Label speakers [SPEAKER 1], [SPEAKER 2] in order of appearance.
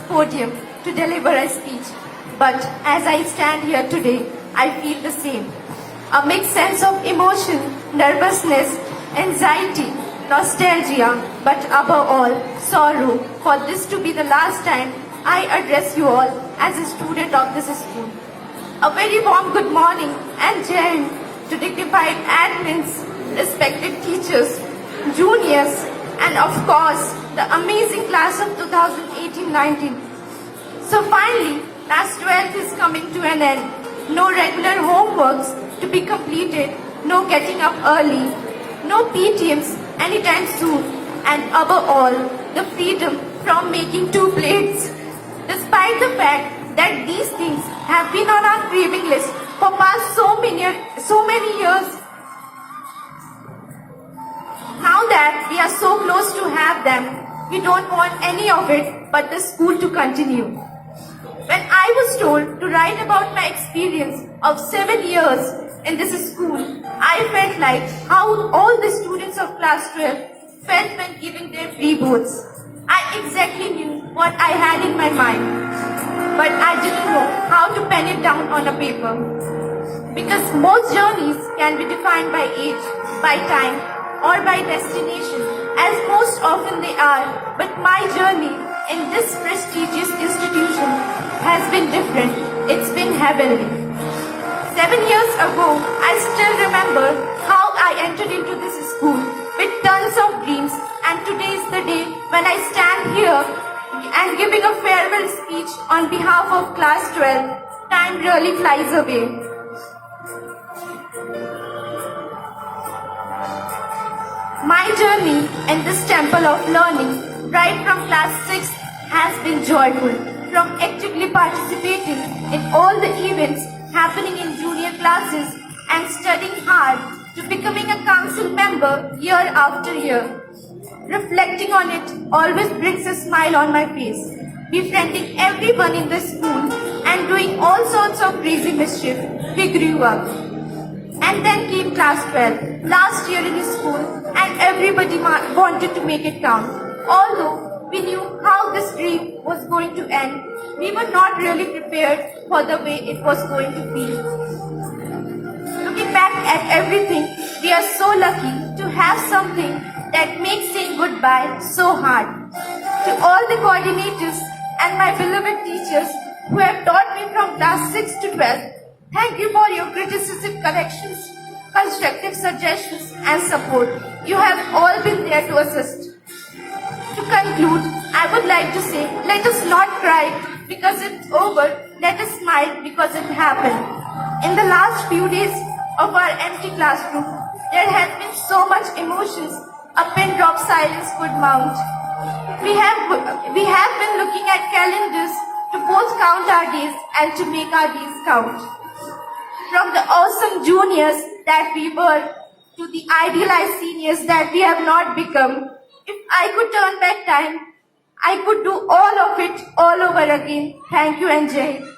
[SPEAKER 1] podium to deliver a speech. But as I stand here today, I feel the same. A mixed sense of emotion, nervousness, anxiety, nostalgia, but above all, sorrow for this to be the last time I address you all as a student of this school. A very warm good morning and Jai Hind to dignified admins, respected teachers, juniors, and of course, the amazing class of 2018-19. So finally, class 12 is coming to an end. No regular homeworks to be completed, no getting up early, no PTMs anytime soon, and above all, the freedom from making two plates. Despite the fact that these things have been on our craving list for past so many years, now that we are so close to have them, we don't want any of it but the school to continue. When I was told to write about my experience of 7 years in this school, I felt like how all the students of class 12 felt when giving their free boards. I exactly knew what I had in my mind, but I didn't know how to pen it down on a paper. Because most journeys can be defined by age, by time, or by destination, as most often they are, but my journey in this prestigious institution has been different. It's been heavenly. 7 years ago, I still remember how I entered into this school with tons of dreams, and today is the day when I stand here and giving a farewell speech on behalf of class 12. Time really flies away. My journey in this temple of learning, right from class 6, has been joyful. From actively participating in all the events happening in junior classes and studying hard to becoming a council member year after year. Reflecting on it always brings a smile on my face. Befriending everyone in the school and doing all sorts of crazy mischief, we grew up. And then came class 12, last year in school, and everybody wanted to make it count. Although we knew how this dream was going to end, we were not really prepared for the way it was going to feel. Looking back at everything, we are so lucky to have something that makes saying goodbye so hard. To all the coordinators and my beloved teachers who have taught me from class 6 to 12, thank you for your criticism, corrections, constructive suggestions and support. You have all been there to assist. To conclude, I would like to say, let us not cry because it's over. Let us smile because it happened. In the last few days of our empty classroom, there has been so much emotions. A pin drop silence could mount. We have been looking at calendars to both count our days and to make our days count. From the awesome juniors that we were to the idealized seniors that we have not become, if I could turn back time, I could do all of it all over again. Thank you and Jai Hind.